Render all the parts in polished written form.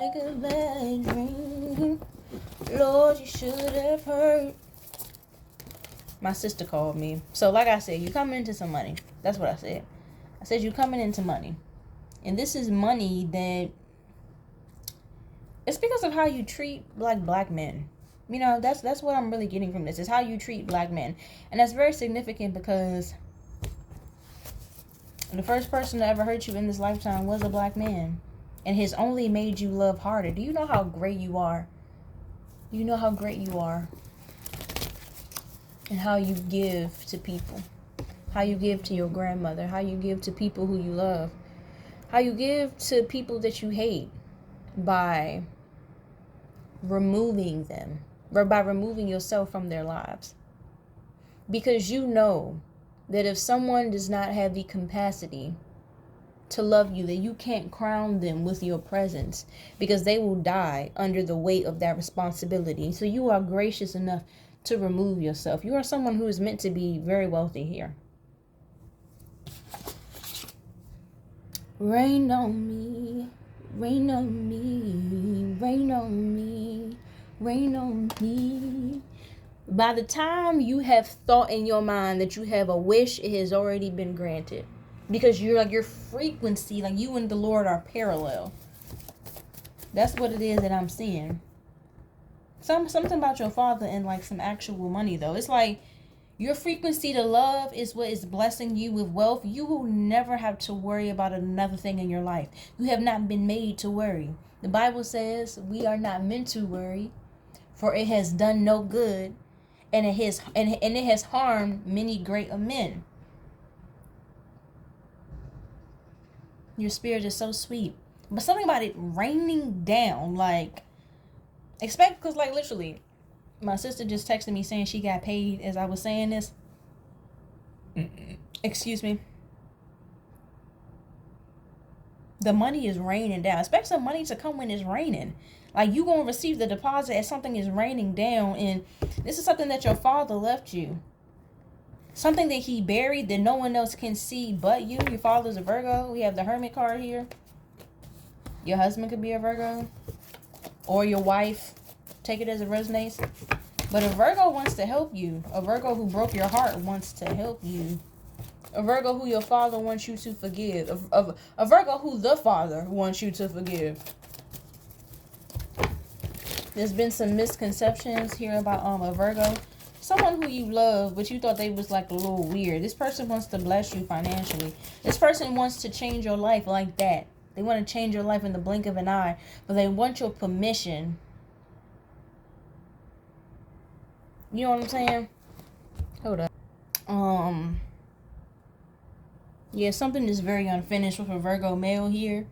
Like a bad dream. Lord, you should have heard. My sister called me. So like I said, you coming into some money. That's what I said. I said you coming into money. And this is money that it's because of how you treat black men. You know, that's what I'm really getting from this. Is how you treat black men. And that's very significant because the first person to ever hurt you in this lifetime was a black man. And his only made you love harder. Do you know how great you are? You know how great you are. And how you give to people. How you give to your grandmother. How you give to people who you love. How you give to people that you hate. By removing them. Or by removing yourself from their lives. Because you know that if someone does not have the capacity to love you, that you can't crown them with your presence, because they will die under the weight of that responsibility. So you are gracious enough to remove yourself. You are someone who is meant to be very wealthy here. Rain on me, rain on me, rain on me, rain on me. By the time you have thought in your mind that you have a wish, it has already been granted. Because you're like, your frequency, like you and the Lord are parallel. That's what it is that I'm seeing. Something about your father and like some actual money though. It's like your frequency to love is what is blessing you with wealth. You will never have to worry about another thing in your life. You have not been made to worry. The Bible says we are not meant to worry, for it has done no good, and it has harmed many great men. Your spirit is so sweet. But something about it raining down, like, because like literally, my sister just texted me saying she got paid as I was saying this. Excuse me. The money is raining down. Expect some money to come when it's raining. Like, you gonna receive the deposit as something is raining down, and this is something that your father left you. Something that he buried that no one else can see but you. Your father's a Virgo. We have the Hermit card here. Your husband could be a Virgo. Or your wife. Take it as it resonates. But a Virgo wants to help you. A Virgo who broke your heart wants to help you. A Virgo who your father wants you to forgive. A Virgo who the father wants you to forgive. There's been some misconceptions here about a Virgo. Someone who you love, but you thought they was like a little weird. This person wants to bless you financially. This person wants to change your life like that. They want to change your life in the blink of an eye, but they want your permission. You know what I'm saying? Hold up. Yeah, something is very unfinished with a Virgo male here.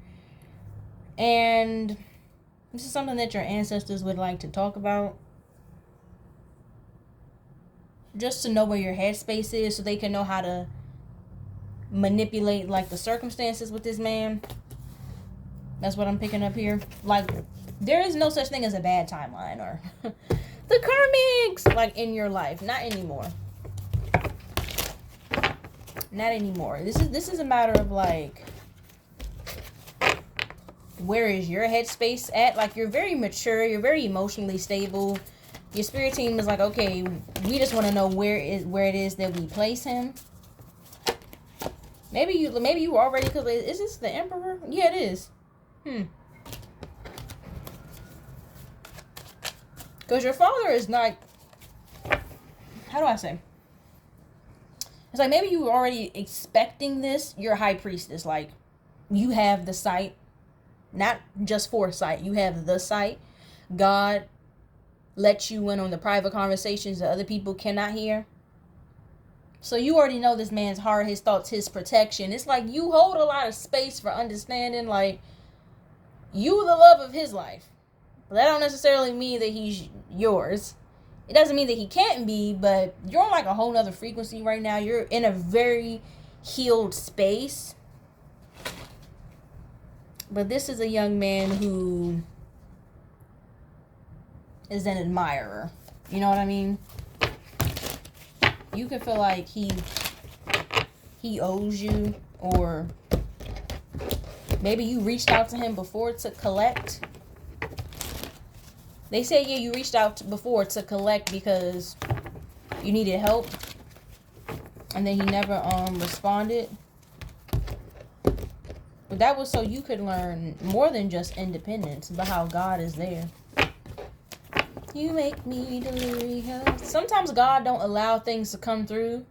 And this is something that your ancestors would like to talk about. Just to know where your headspace is, so they can know how to manipulate like the circumstances with this man. That's what I'm picking up here. Like, there is no such thing as a bad timeline or the karmics like in your life. Not anymore. Not anymore. This is a matter of like, where is your headspace at? Like, you're very mature, you're very emotionally stable. Your spirit team is like, okay, we just want to know where it is that we place him. Maybe you already, because is this the Emperor? Yeah, it is. Because your father is not, how do I say? It's like maybe you were already expecting this. You're a high priestess, like you have the sight, not just foresight. You have the sight. God let you in on the private conversations that other people cannot hear. So you already know this man's heart, his thoughts, his protection. It's like you hold a lot of space for understanding, like, you the love of his life. But that don't necessarily mean that he's yours. It doesn't mean that he can't be, but you're on like a whole nother frequency right now. You're in a very healed space. But this is a young man who is an admirer. You know what I mean? You can feel like he owes you, or maybe you reached out to him before to collect. They said, yeah, you reached out before to collect because you needed help. And then he never responded. But that was so you could learn more than just independence, but how God is there. You make me delirious. Sometimes God don't allow things to come through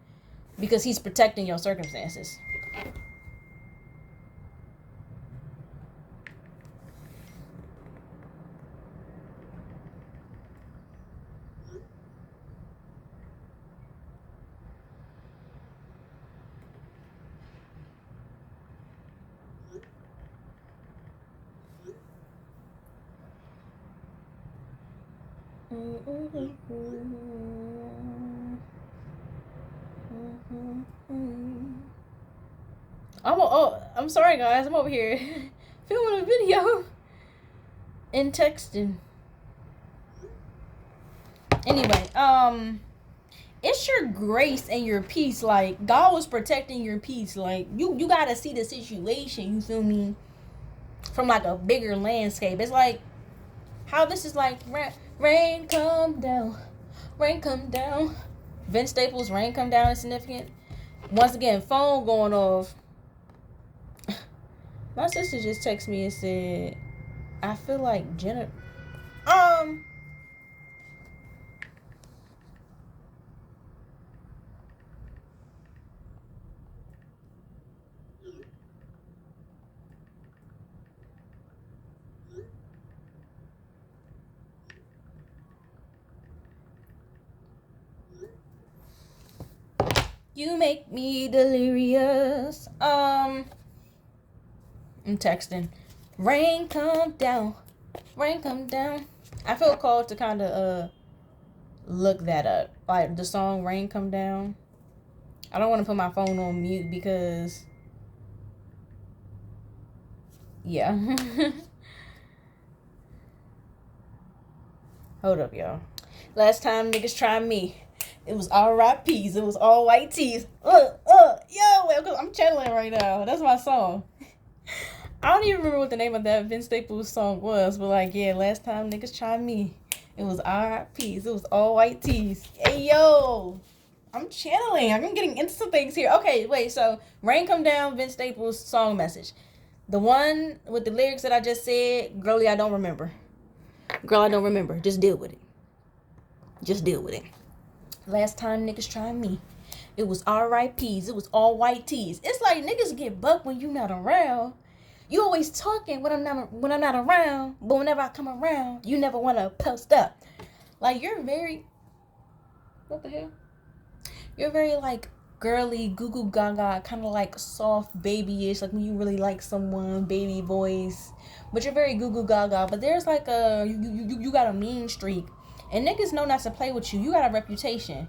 because he's protecting your circumstances. I'm sorry guys, I'm over here filming a video and texting. Anyway, it's your grace and your peace. Like, God was protecting your peace. Like, you gotta see the situation, you feel me, from like a bigger landscape. It's like how this is like rain come down, rain come down. Vince Staples' rain come down is significant. Once again, phone going off. My sister just texted me and said, I feel like Jenna. You make me delirious. I'm texting. Rain come down. Rain come down. I feel called to kind of look that up. Like the song Rain Come Down. I don't want to put my phone on mute because yeah. Hold up, y'all. Last time niggas tried me, it was R.I.P's. It was all white tees. Yo, I'm channeling right now. That's my song. I don't even remember what the name of that Vince Staples song was, but like, yeah, last time niggas tried me, it was R.I.P's. It was all white tees. Hey, yo, I'm channeling. I'm getting into some things here. Okay, wait, so Rain Come Down, Vince Staples song message. The one with the lyrics that I just said, girlie, I don't remember. Girl, I don't remember. Just deal with it. Just deal with it. Last time niggas tried me, it was R.I.P's. It was all white tees. It's like niggas get bucked when you not around. You always talking when I'm not around, but whenever I come around, you never want to post up. Like, you're very, what the hell? You're very like girly, goo goo gaga, kind of like soft babyish, like when you really like someone, baby voice. But you're very goo goo gaga. But there's like you got a mean streak, and niggas know not to play with you. You got a reputation.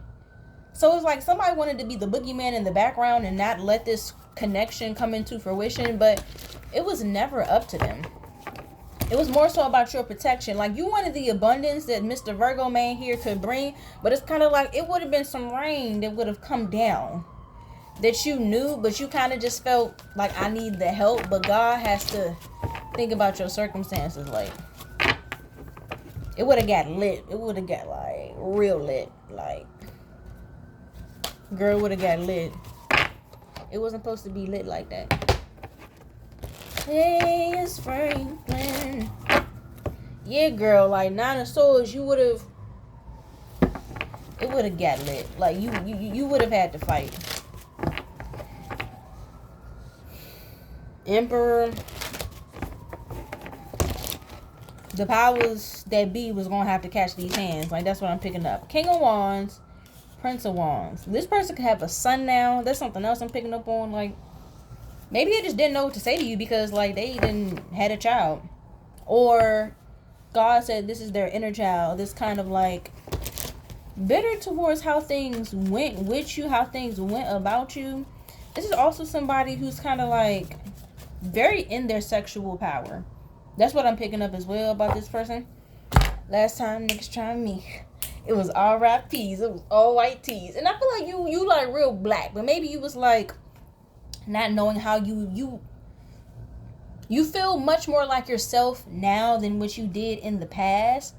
So it's like somebody wanted to be the boogeyman in the background and not let this connection come into fruition, but it was never up to them. It was more so about your protection. Like, you wanted the abundance that Mr. Virgo man here could bring, but it's kind of like it would have been some rain that would have come down that you knew, but you kind of just felt like, I need the help. But God has to think about your circumstances. Like, it would have got lit. It would have got like real lit. Like, girl would have got lit. It wasn't supposed to be lit like that. Hey, it's Franklin. Yeah, girl, like 9 of Swords, you would have, it would have got lit. Like, you would have had to fight. Emperor. The powers that be was going to have to catch these hands. Like, that's what I'm picking up. King of Wands. Prince of Wands. This person could have a son now. That's something else I'm picking up on. Like, maybe they just didn't know what to say to you because, like, they didn't had a child. Or God said this is their inner child. This kind of, like, bitter towards how things went with you, how things went about you. This is also somebody who's kind of, like, very in their sexual power. That's what I'm picking up as well about this person. Last time niggas trying me, it was R.I.P's. It was all white tees. And I feel like you like real black. But maybe you was like not knowing how you feel much more like yourself now than what you did in the past.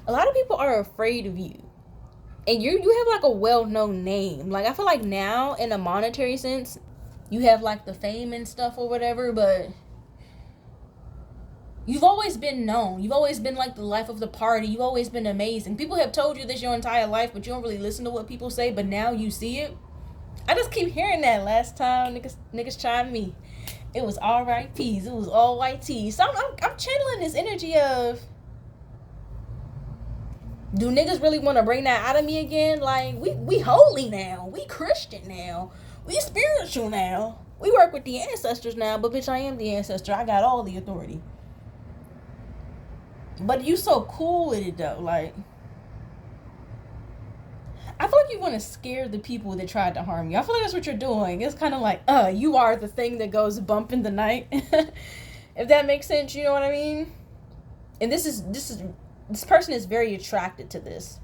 A lot of people are afraid of you. And you have like a well-known name. Like, I feel like now, in a monetary sense, you have like the fame and stuff or whatever, but you've always been known. You've always been like the life of the party. You've always been amazing. People have told you this your entire life, but you don't really listen to what people say, but now you see it. I just keep hearing that. Last time niggas chimed me, it was all right peas. It was all white teas. So I'm channeling this energy of, do niggas really want to bring that out of me again? Like, we holy now. We Christian now. We spiritual now. We work with the ancestors now. But bitch, I am the ancestor. I got all the authority. But you so cool with it though. Like, I feel like you want to scare the people that tried to harm you. I feel like that's what you're doing. It's kind of like, you are the thing that goes bump in the night. If that makes sense, you know what I mean? And this person is very attracted to this.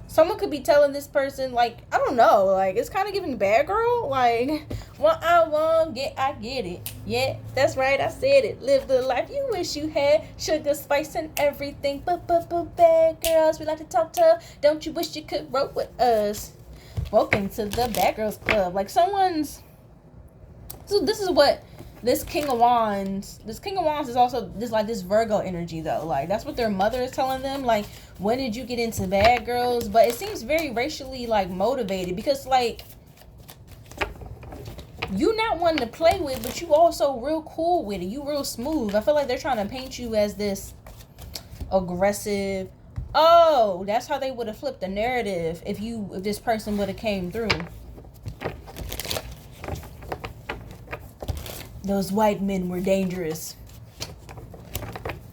Someone could be telling this person, like, I don't know, like, it's kind of giving bad girl, like, what I want, I get it. Yeah, that's right, I said it. Live the life you wish you had, sugar, spice, and everything. But bad girls, we like to talk tough. Don't you wish you could roll with us? Welcome to the Bad Girls Club. Like, someone's, so this is what this King of Wands is also this Virgo energy though. Like, that's what their mother is telling them. Like, when did you get into bad girls? But it seems very racially like motivated, because like, you not one to play with, but you also real cool with it. You real smooth. I feel like they're trying to paint you as this aggressive. Oh, that's how they would have flipped the narrative if this person would have came through. Those white men were dangerous.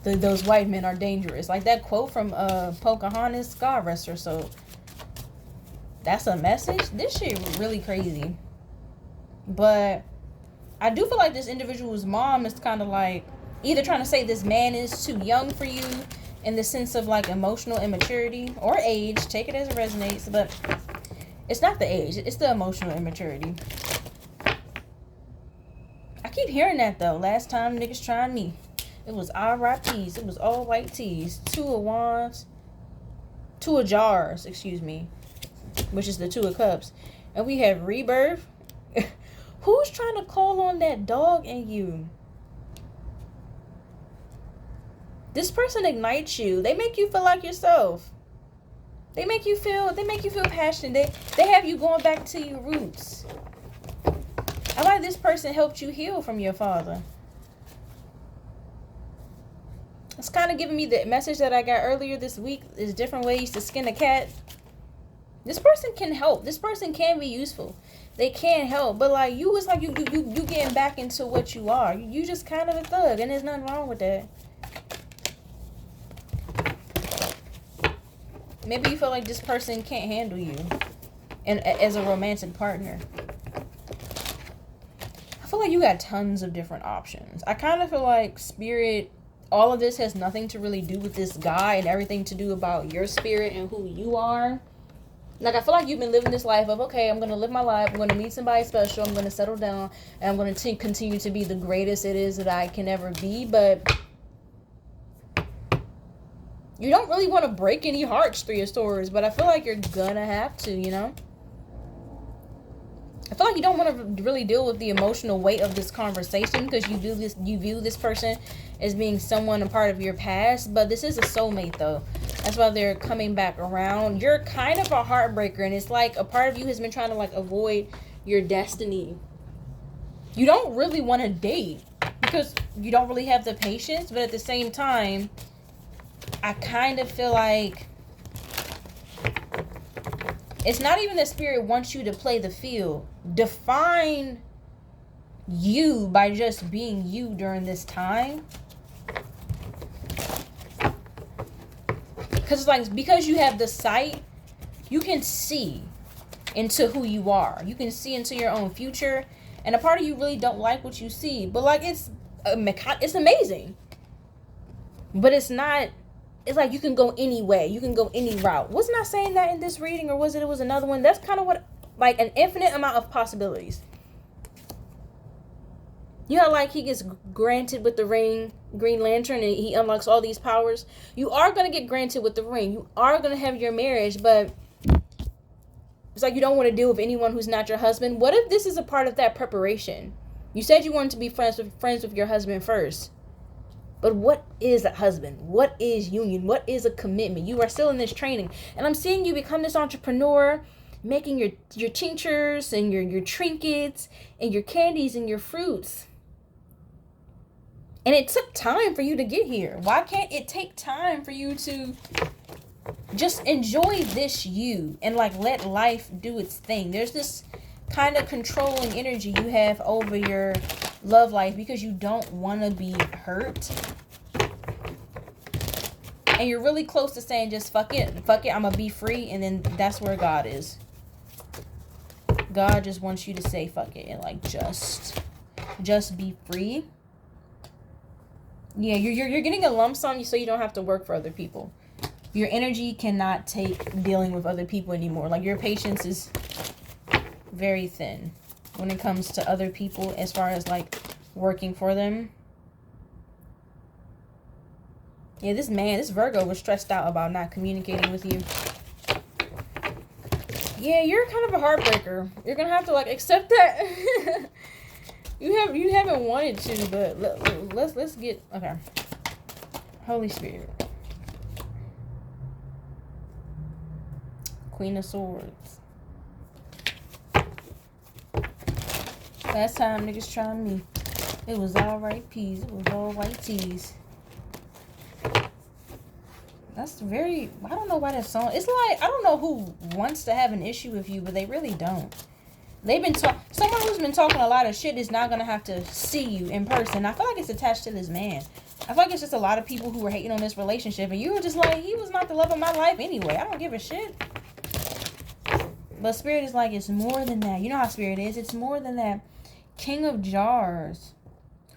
Those white men are dangerous. Like that quote from Pocahontas, God rest her soul. That's a message. This shit really crazy. But I do feel like this individual's mom is kind of like either trying to say this man is too young for you, in the sense of like emotional immaturity or age. Take it as it resonates. But it's not the age. It's the emotional immaturity. I keep hearing that though. Last time niggas trying me, it was RIPs. It was all white teas. 2 of wands. 2 of jars, excuse me. Which is the 2 of cups. And we have rebirth. Who's trying to call on that dog in you? This person ignites you. They make you feel like yourself. They make you feel passionate. They have you going back to your roots. I like this person helped you heal from your father. It's kind of giving me the message that I got earlier this week, is different ways to skin a cat. This person can help. This person can be useful. They can help. But like, you was like you getting back into what you are. You just kind of a thug, and there's nothing wrong with that. Maybe you feel like this person can't handle you and as a romantic partner. I feel like you got tons of different options. I kind of feel like spirit, all of this has nothing to really do with this guy and everything to do about your spirit and who you are. Like, I feel like you've been living this life of, okay, I'm going to live my life. I'm going to meet somebody special. I'm going to settle down. And I'm going to continue to be the greatest it is that I can ever be. But you don't really want to break any hearts through your stories. But I feel like you're going to have to, you know. I feel like you don't want to really deal with the emotional weight of this conversation, because you view this person as being someone, a part of your past. But this is a soulmate though. That's why they're coming back around. You're kind of a heartbreaker, and it's like a part of you has been trying to like avoid your destiny. You don't really want to date because you don't really have the patience, but at the same time, I kind of feel like it's not even that spirit wants you to play the field. Define you by just being you during this time. Because it's like, because you have the sight, you can see into who you are. You can see into your own future. And a part of you really don't like what you see. But like, it's amazing. But it's not, it's like you can go any way. You can go any route. Wasn't I saying that in this reading, or was it another one? That's kind of what, like, an infinite amount of possibilities. You know, like, he gets granted with the ring, Green Lantern and he unlocks all these powers, you are going to get granted with the ring. You are going to have your marriage, but it's like you don't want to deal with anyone who's not your husband. What if this is a part of that preparation? You said you wanted to be friends with your husband first. But what is a husband? What is union? What is a commitment? You are still in this training. And I'm seeing you become this entrepreneur, making your tinctures and your trinkets and your candies and your fruits. And it took time for you to get here. Why can't it take time for you to just enjoy this you and like let life do its thing? There's this kind of controlling energy you have over your love life because you don't want to be hurt. And you're really close to saying just fuck it, I'm gonna be free. And then that's where God is. God just wants you to say fuck it and like just be free. Yeah, you're getting a lump sum so you don't have to work for other people. Your energy cannot take dealing with other people anymore. Like your patience is very thin when it comes to other people as far as like working for them. Yeah, this Virgo was stressed out about not communicating with you. Yeah, you're kind of a heartbreaker. You're gonna have to like accept that. You haven't wanted to, but let's get okay. Holy Spirit. Queen of Swords. Last time niggas tried me, it was all right peas. It was all white teas. That's very, I don't know why that song, it's like, I don't know who wants to have an issue with you, but they really don't. Someone who's been talking a lot of shit is not going to have to see you in person. I feel like it's attached to this man. I feel like it's just a lot of people who were hating on this relationship, and you were just like, he was not the love of my life anyway. I don't give a shit. But Spirit is like, it's more than that. You know how Spirit is. It's more than that. King of Jars.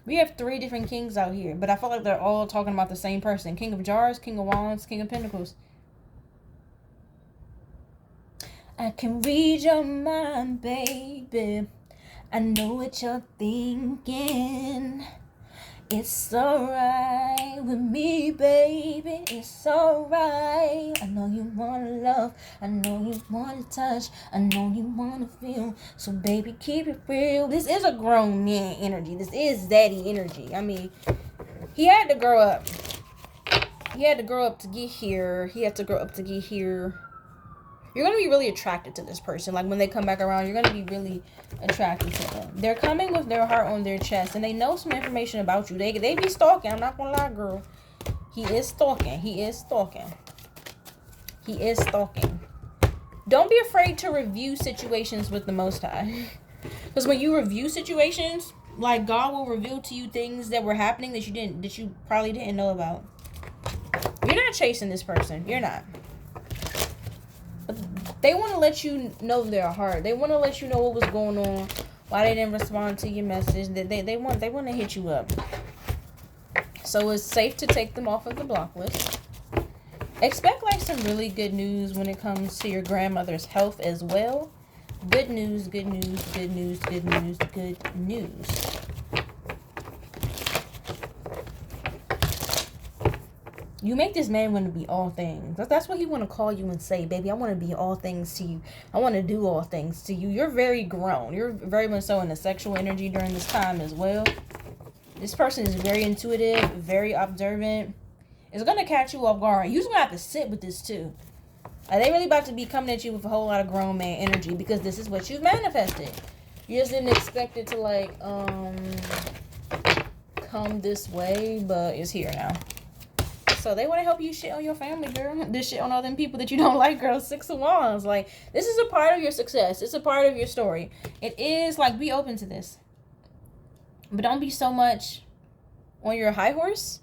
We have 3 different kings out here, but I feel like they're all talking about the same person. King of Jars, King of Wands, King of Pentacles. I can read your mind, baby. I know what you're thinking. It's alright with me, baby. It's alright. I know you wanna love. I know you wanna touch. I know you wanna feel. So, baby, keep it real. This is a grown man energy. This is daddy energy. I mean, he had to grow up. He had to grow up to get here. He had to grow up to get here. You're going to be really attracted to this person. Like, when they come back around, you're going to be really attracted to them. They're coming with their heart on their chest, and they know some information about you. They be stalking. I'm not going to lie, girl. He is stalking. He is stalking. He is stalking. Don't be afraid to review situations with the Most High. Because when you review situations, like, God will reveal to you things that were happening that you probably didn't know about. You're not chasing this person. You're not. They want to let you know their heart. They want to let you know what was going on, why they didn't respond to your message. They want to hit you up. So it's safe to take them off of the block list. Expect like some really good news when it comes to your grandmother's health as well. Good news, good news, good news, good news, good news. You make this man want to be all things. That's what he want to call you and say, baby, I want to be all things to you. I want to do all things to you. You're very grown. You're very much so in the sexual energy during this time as well. This person is very intuitive, very observant. It's going to catch you off guard. You're going to have to sit with this too. Like, they really about to be coming at you with a whole lot of grown man energy because this is what you've manifested. You just didn't expect it to like come this way, but it's here now. So they want to help you shit on your family, girl. This shit on all them people that you don't like, girl. 6 of Wands. Like, this is a part of your success. It's a part of your story. It is, like, be open to this. But don't be so much on your high horse.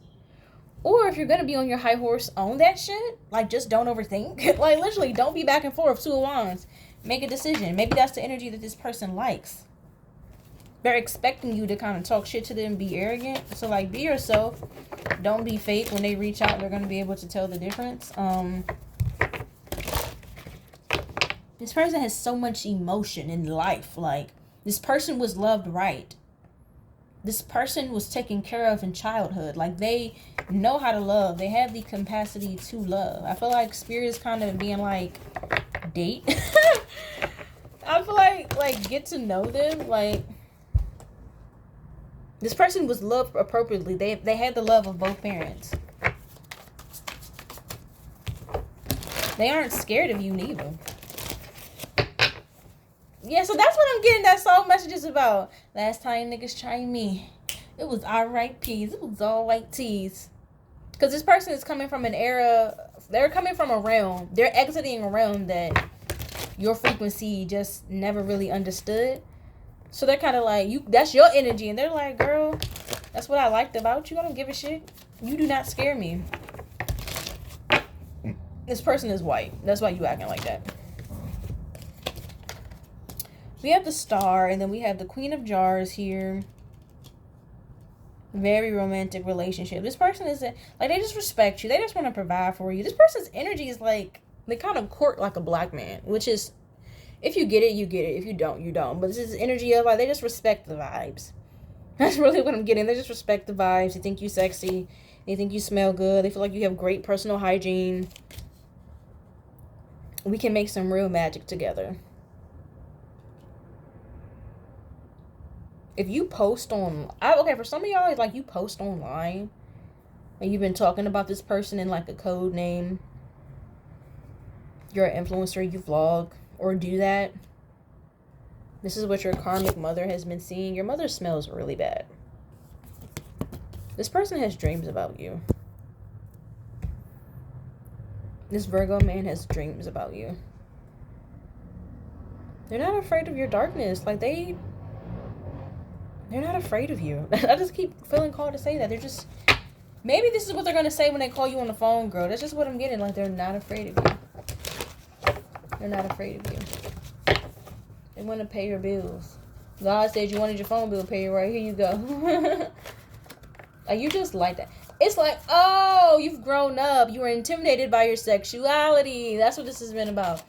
Or if you're going to be on your high horse, own that shit. Like, just don't overthink. Like, literally, don't be back and forth. 2 of Wands. Make a decision. Maybe that's the energy that this person likes. They're expecting you to kind of talk shit to them and be arrogant. So, like, be yourself. Don't be fake. When they reach out, they're going to be able to tell the difference. This person has so much emotion in life. Like, this person was loved right. this person was taken care of in childhood. Like, they know how to love. They have the capacity to love. I feel like Spirit is kind of being like, date. I feel like get to know them. Like, this person was loved appropriately. They had the love of both parents. They aren't scared of you neither. Yeah, so that's what I'm getting that soul messages about. Last time niggas tried me, it was alright peas. It was all white teas. Because this person is coming from an era, they're coming from a realm. They're exiting a realm that your frequency just never really understood. So they're kind of like, that's your energy. And they're like, girl, that's what I liked about you. I don't give a shit. You do not scare me. This person is white. That's why you acting like that. We have the Star, and then we have the Queen of Jars here. Very romantic relationship. This person is like, they just respect you. They just want to provide for you. This person's energy is like, they kind of court like a black man, which is, if you get it, you get it. If you don't, you don't. But this is energy of like, they just respect the vibes. That's really what I'm getting. They just respect the vibes. They think you sexy. They think you smell good. They feel like you have great personal hygiene. We can make some real magic together. If you post on, okay, for some of y'all, it's like you post online and you've been talking about this person in like a code name. You're an influencer, you vlog or do that. This is what your karmic mother has been seeing. Your mother smells really bad. This person has dreams about you. This Virgo man has dreams about you. They're not afraid of your darkness. Like, they're not afraid of you. I just keep feeling called to say that. They're just, maybe this is what they're going to say when they call you on the phone, girl. That's just what I'm getting. Like, they're not afraid of you. They're not afraid of you. They want to pay your bills. God said you wanted your phone bill paid, right? Here you go. Like, you just like that. It's like, oh, you've grown up. You were intimidated by your sexuality. That's what this has been about.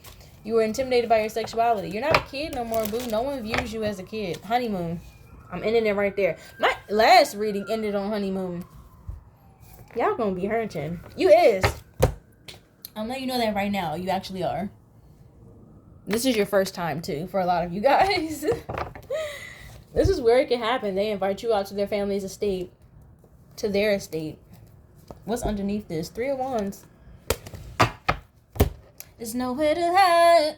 You were intimidated by your sexuality. You're not a kid no more, boo. No one views you as a kid. Honeymoon. I'm ending it right there. My last reading ended on honeymoon. Y'all gonna be hurting. You is. I'm letting you know that right now. You actually are. This is your first time, too, for a lot of you guys. This is where it can happen. They invite you out to their family's estate. To their estate. What's underneath this? 3 of Wands. There's nowhere to hide.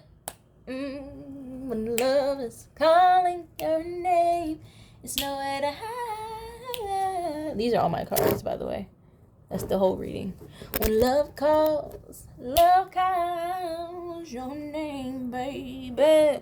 When love is calling your name, there's nowhere to hide. These are all my cards, by the way. That's the whole reading. When love calls your name, baby.